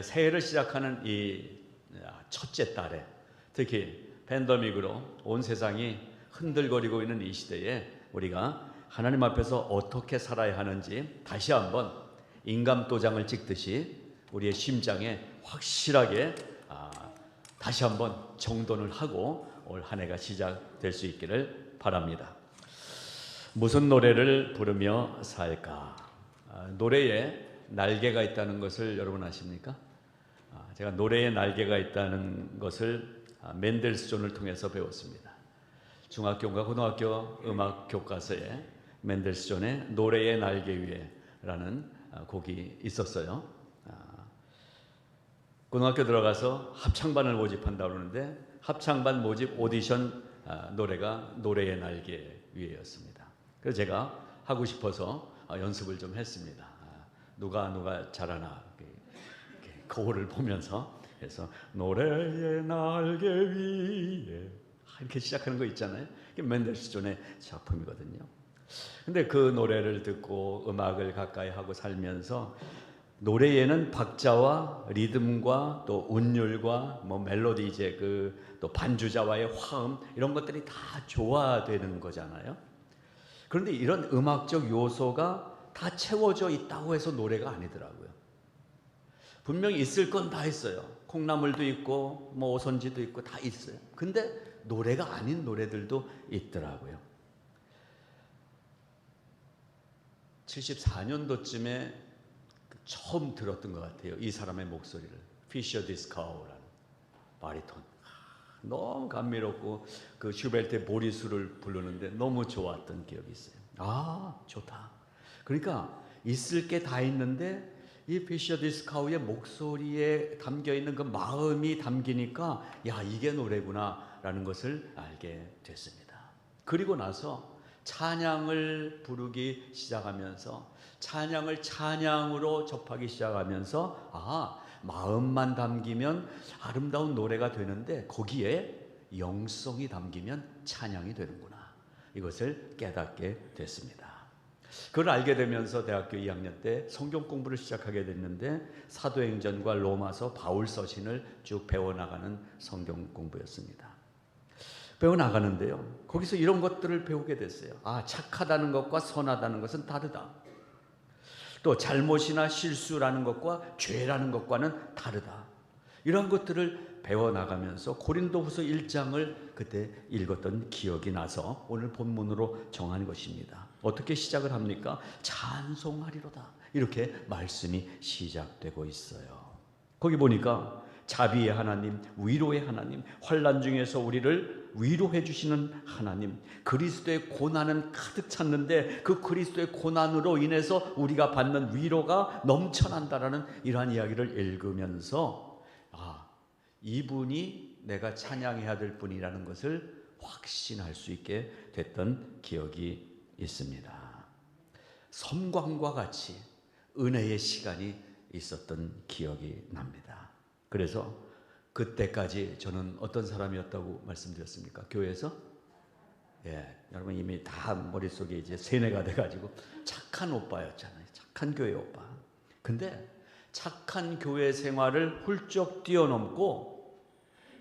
새해를 시작하는 이 첫째 달에 특히 팬데믹으로 온 세상이 흔들거리고 있는 이 시대에 우리가 하나님 앞에서 어떻게 살아야 하는지 다시 한번 인감도장을 찍듯이 우리의 심장에 확실하게 다시 한번 정돈을 하고 올 한 해가 시작될 수 있기를 바랍니다. 무슨 노래를 부르며 살까? 노래에 날개가 있다는 것을 여러분 아십니까? 제가 노래에 날개가 있다는 것을 멘델스존을 통해서 배웠습니다. 중학교과 고등학교 음악 교과서에 멘델스존의 노래의 날개 위에라는 곡이 있었어요. 고등학교 들어가서 합창반을 모집한다고 그러는데 합창반 모집 오디션 노래가 노래의 날개 위에였습니다. 그래서 제가 하고 싶어서 연습을 좀 했습니다. 누가 잘하나 거울을 보면서 그래서 노래의 날개 위에 이렇게 시작하는 거 있잖아요. 이게 멘델스존의 작품이거든요. 근데 그 노래를 듣고 음악을 가까이 하고 살면서 노래에는 박자와 리듬과 또 운율과 멜로디 또 반주자와의 화음 이런 것들이 다 조화되는 거잖아요. 그런데 이런 음악적 요소가 다 채워져 있다고 해서 노래가 아니더라고요. 분명히 있을 건 다 있어요. 콩나물도 있고 오선지도 있고 다 있어요. 근데 노래가 아닌 노래들도 있더라고요. 74년도쯤에 처음 들었던 것 같아요. 이 사람의 목소리를. 피셔 디스카우라는 바리톤. 너무 감미롭고 그 슈베르트의 보리수를 부르는데 너무 좋았던 기억이 있어요. 좋다. 그러니까 있을 게 다 있는데 이 피셔 디스카우의 목소리에 담겨있는 그 마음이 담기니까 이게 노래구나 라는 것을 알게 됐습니다. 그리고 나서 찬양을 부르기 시작하면서 찬양을 찬양으로 접하기 시작하면서 마음만 담기면 아름다운 노래가 되는데 거기에 영성이 담기면 찬양이 되는구나. 이것을 깨닫게 됐습니다. 그걸 알게 되면서 대학교 2학년 때 성경 공부를 시작하게 됐는데 사도행전과 로마서 바울 서신을 쭉 배워나가는 성경 공부였습니다. 배워나가는데요. 거기서 이런 것들을 배우게 됐어요. 착하다는 것과 선하다는 것은 다르다. 또 잘못이나 실수라는 것과 죄라는 것과는 다르다. 이런 것들을 배워나가면서 고린도후서 1장을 그때 읽었던 기억이 나서 오늘 본문으로 정한 것입니다. 어떻게 시작을 합니까? 찬송하리로다. 이렇게 말씀이 시작되고 있어요. 거기 보니까 자비의 하나님, 위로의 하나님, 환난 중에서 우리를 위로해 주시는 하나님, 그리스도의 고난은 가득 찼는데 그 그리스도의 고난으로 인해서 우리가 받는 위로가 넘쳐난다라는 이러한 이야기를 읽으면서 이분이 내가 찬양해야 될 분이라는 것을 확신할 수 있게 됐던 기억이 있습니다. 섬광과 같이 은혜의 시간이 있었던 기억이 납니다. 그래서 그때까지 저는 어떤 사람이었다고 말씀드렸습니까? 교회에서? 여러분 이미 다 머릿속에 이제 세뇌가 돼가지고 착한 오빠였잖아요. 착한 교회 오빠. 근데 착한 교회 생활을 훌쩍 뛰어넘고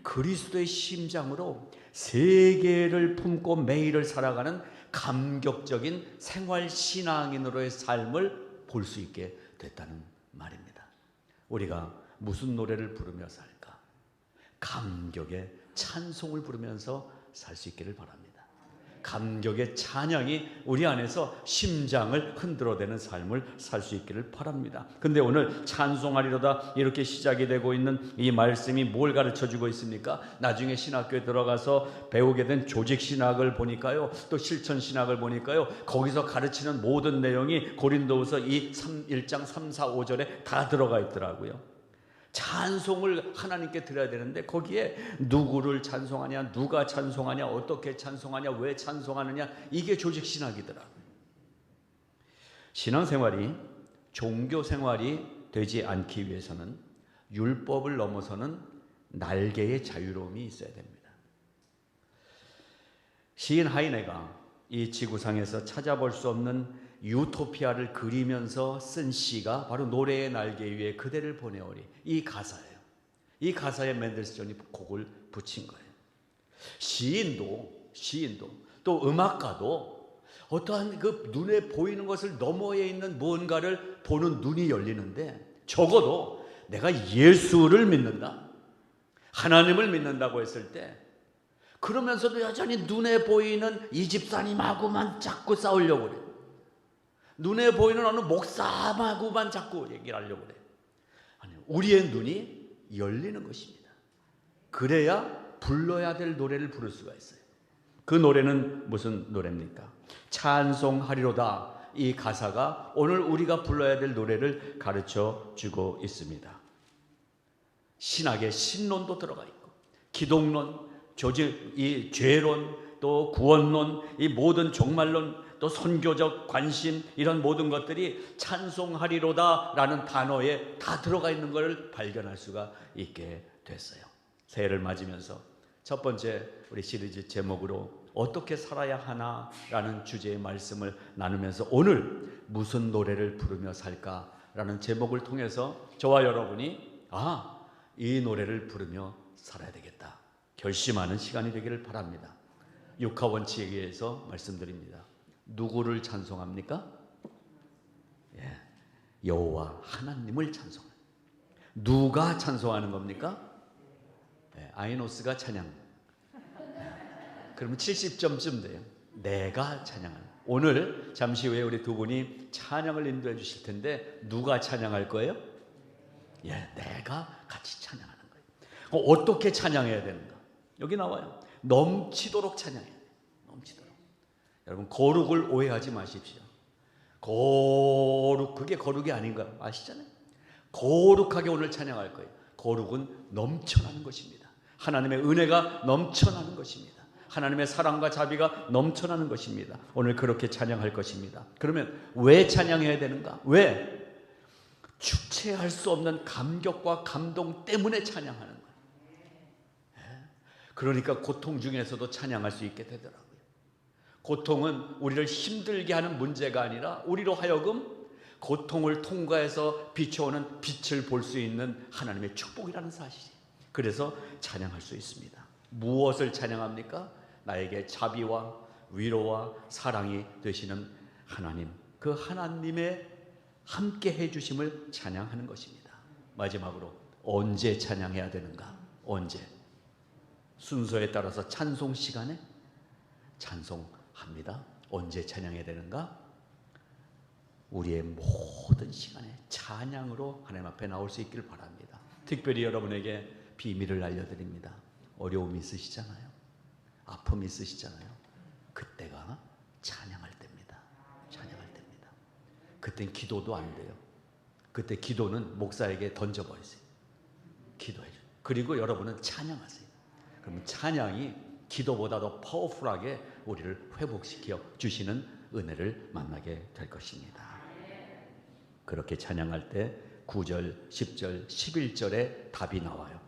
그리스도의 심장으로 세계를 품고 매일을 살아가는 감격적인 생활신앙인으로의 삶을 볼 수 있게 됐다는 말입니다. 우리가 무슨 노래를 부르며 살까? 감격의 찬송을 부르면서 살 수 있기를 바랍니다. 감격의 찬양이 우리 안에서 심장을 흔들어대는 삶을 살 수 있기를 바랍니다. 근데 오늘 찬송하리로다 이렇게 시작이 되고 있는 이 말씀이 뭘 가르쳐주고 있습니까? 나중에 신학교에 들어가서 배우게 된 조직신학을 보니까요, 또 실천신학을 보니까요, 거기서 가르치는 모든 내용이 고린도후서 1장 3, 4, 5절에 다 들어가 있더라고요. 찬송을 하나님께 드려야 되는데 거기에 누구를 찬송하냐, 누가 찬송하냐, 어떻게 찬송하냐, 왜 찬송하느냐, 이게 조직신학이더라고요. 신앙생활이 종교생활이 되지 않기 위해서는 율법을 넘어서는 날개의 자유로움이 있어야 됩니다. 시인 하이네가 이 지구상에서 찾아볼 수 없는 유토피아를 그리면서 쓴 시가 바로 노래의 날개 위에 그대를 보내오리, 이 가사예요. 이 가사에 맨델스존이 곡을 붙인 거예요. 시인도 또 음악가도 어떠한 그 눈에 보이는 것을 너머에 있는 무언가를 보는 눈이 열리는데, 적어도 내가 예수를 믿는다, 하나님을 믿는다고 했을 때, 그러면서도 여전히 눈에 보이는 이 집사님하고만 자꾸 싸우려고 그래. 눈에 보이는 어느 목사하고만 자꾸 얘기를 하려고 그래. 아니, 우리의 눈이 열리는 것입니다. 그래야 불러야 될 노래를 부를 수가 있어요. 그 노래는 무슨 노래입니까? 찬송하리로다. 이 가사가 오늘 우리가 불러야 될 노래를 가르쳐 주고 있습니다. 신학의 신론도 들어가 있고, 기독론, 이 죄론, 또 구원론, 이 모든 종말론, 또 선교적 관심, 이런 모든 것들이 찬송하리로다라는 단어에 다 들어가 있는 것을 발견할 수가 있게 됐어요. 새해를 맞으면서 첫 번째 우리 시리즈 제목으로 어떻게 살아야 하나라는 주제의 말씀을 나누면서 오늘 무슨 노래를 부르며 살까라는 제목을 통해서 저와 여러분이 이 노래를 부르며 살아야 되겠다 결심하는 시간이 되기를 바랍니다. 육하 원칙에 의해서 말씀드립니다. 누구를 찬송합니까? 여호와 하나님을 찬송합니다. 누가 찬송하는 겁니까? 아이노스가 찬양. 그러면 70점쯤 돼요. 내가 찬양하는. 오늘 잠시 후에 우리 두 분이 찬양을 인도해 주실 텐데 누가 찬양할 거예요? 내가 같이 찬양하는 거예요. 어떻게 찬양해야 되는가? 여기 나와요. 넘치도록 찬양해야 돼요. 넘치도록. 여러분, 거룩을 오해하지 마십시오. 거룩, 그게 거룩이 아닌 거 아시잖아요. 거룩하게 오늘 찬양할 거예요. 거룩은 넘쳐나는 것입니다. 하나님의 은혜가 넘쳐나는 것입니다. 하나님의 사랑과 자비가 넘쳐나는 것입니다. 오늘 그렇게 찬양할 것입니다. 그러면 왜 찬양해야 되는가? 왜? 주체할 수 없는 감격과 감동 때문에 찬양하는 거예요. 그러니까 고통 중에서도 찬양할 수 있게 되더라고요. 고통은 우리를 힘들게 하는 문제가 아니라 우리로 하여금 고통을 통과해서 비춰오는 빛을 볼 수 있는 하나님의 축복이라는 사실이에요. 그래서 찬양할 수 있습니다. 무엇을 찬양합니까? 나에게 자비와 위로와 사랑이 되시는 하나님, 그 하나님의 함께 해주심을 찬양하는 것입니다. 마지막으로 언제 찬양해야 되는가? 언제? 순서에 따라서 찬송 시간에 찬송합니다. 언제 찬양해야 되는가? 우리의 모든 시간에 찬양으로 하나님 앞에 나올 수 있기를 바랍니다. 특별히 여러분에게 비밀을 알려드립니다. 어려움이 있으시잖아요. 아픔이 있으시잖아요. 그때가 찬양할 때입니다. 찬양할 때입니다. 그땐 기도도 안 돼요. 그때 기도는 목사에게 던져버리세요. 기도해줘요. 그리고 여러분은 찬양하세요. 그러면 찬양이 기도보다 더 파워풀하게 우리를 회복시켜 주시는 은혜를 만나게 될 것입니다. 그렇게 찬양할 때 9절, 10절, 11절에 답이 나와요.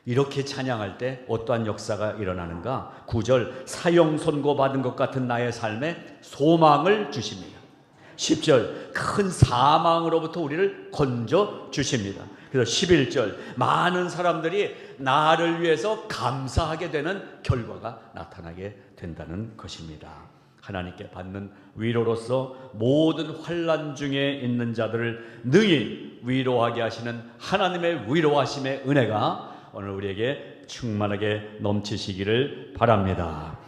이렇게 찬양할 때 어떠한 역사가 일어나는가? 9절, 사형 선고받은 것 같은 나의 삶에 소망을 주십니다. 10절, 큰 사망으로부터 우리를 건져 주십니다. 그래서 11절, 많은 사람들이 나를 위해서 감사하게 되는 결과가 나타나게 된다는 것입니다. 하나님께 받는 위로로서 모든 환난 중에 있는 자들을 능히 위로하게 하시는 하나님의 위로하심의 은혜가 오늘 우리에게 충만하게 넘치시기를 바랍니다.